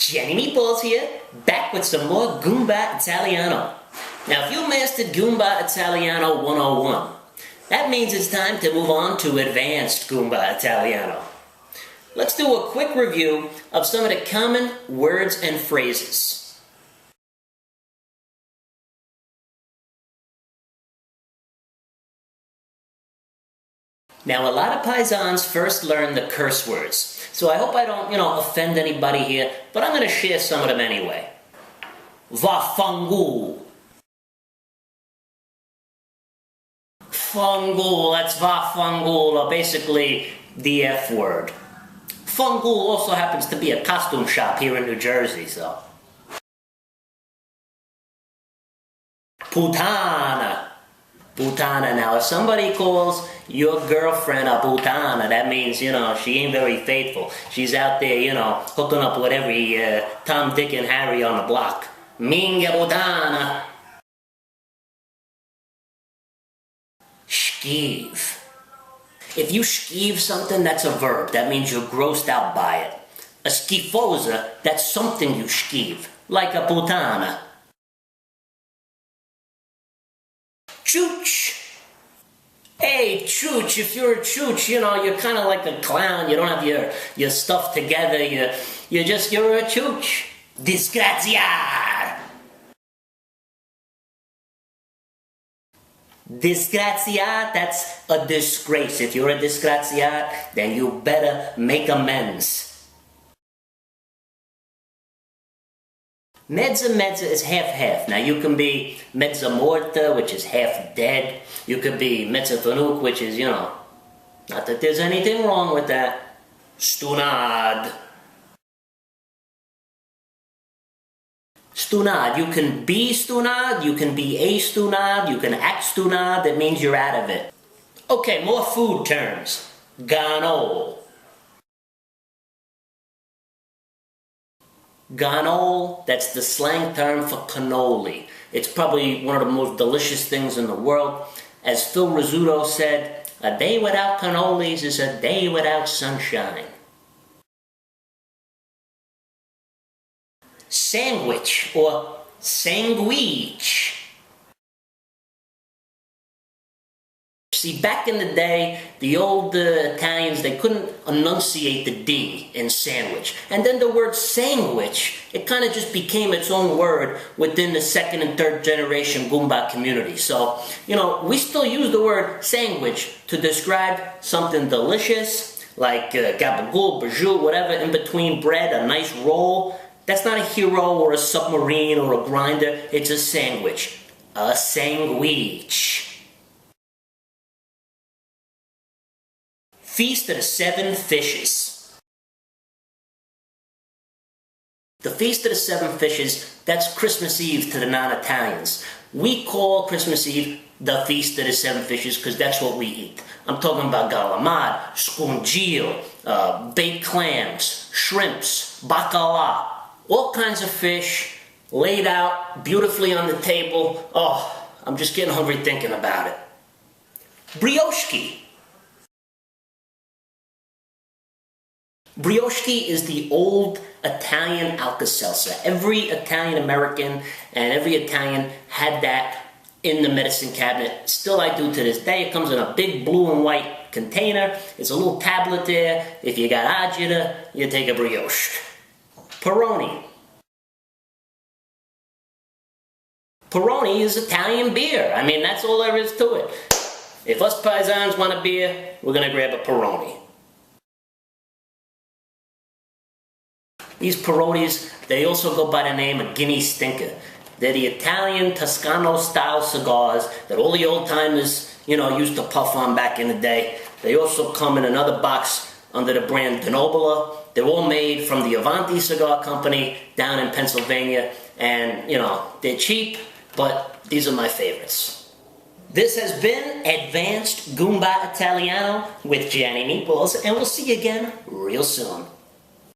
Gianni Meatballs here, back with some more Goomba-Italiano. Now, if you mastered Goomba-Italiano 101, that means it's time to move on to Advanced Goomba-Italiano. Let's do a quick review of some of the common words and phrases. Now, a lot of paisans first learn the curse words, so I hope I don't, offend anybody here, but I'm going to share some of them anyway. Vaffanculo. Fanculo, that's vaffanculo, basically the F word. Fanculo also happens to be a costume shop here in New Jersey, so. Puttana. Puttana. Now, if somebody calls your girlfriend a puttana, that means, she ain't very faithful. She's out there, hooking up with every Tom, Dick, and Harry on the block. Minga puttana. Schieve. If you schieve something, that's a verb. That means you're grossed out by it. A schifosa, that's something you schieve, like a puttana. CHOOCH. Hey, CHOOCH, if you're a CHOOCH, you're kind of like a clown. You don't have your stuff together. You're a CHOOCH. Disgraziar. Disgraziar, that's a disgrace. If you're a disgraziar, then you better make amends. Mezza is half-half. Now, you can be mezza morta, which is half dead. You could be mezza fanuk, which is, not that there's anything wrong with that. Stunad. Stunad. You can be stunad, you can be a stunad, you can act stunad. That means you're out of it. Okay, more food terms. GA-NOLE. GA-NOLE, that's the slang term for cannoli. It's probably one of the most delicious things in the world. As Phil Rizzuto said, a day without cannolis is a day without sunshine. Sandwich or sandwich. See, back in the day, the old Italians, they couldn't enunciate the D in sandwich. And then the word sandwich, it kind of just became its own word within the second and third generation Goomba community. So, we still use the word sandwich to describe something delicious, like gabagool, bajou, whatever, in between bread, a nice roll. That's not a hero or a submarine or a grinder, it's a sandwich. A sandwich. Feast of the Seven Fishes. The Feast of the Seven Fishes, that's Christmas Eve to the non-Italians. We call Christmas Eve the Feast of the Seven Fishes because that's what we eat. I'm talking about galamad, scungio, baked clams, shrimps, bacala, all kinds of fish laid out beautifully on the table. Oh, I'm just getting hungry thinking about it. Brioche. Brioche is the old Italian Alka-Seltzer. Every Italian-American and every Italian had that in the medicine cabinet. Still I do to this day. It comes in a big blue and white container. It's a little tablet there. If you got agita, you take a brioche. Peroni. Peroni is Italian beer. I mean, that's all there is to it. If us paisans want a beer, we're going to grab a Peroni. These Peronis, they also go by the name of Guinea Stinker. They're the Italian Toscano-style cigars that all the old-timers, used to puff on back in the day. They also come in another box under the brand GA-NOLE. They're all made from the Avanti Cigar Company down in Pennsylvania. And, they're cheap, but these are my favorites. This has been Advanced Goomba-Italiano with Gianni Meatballs, and we'll see you again real soon.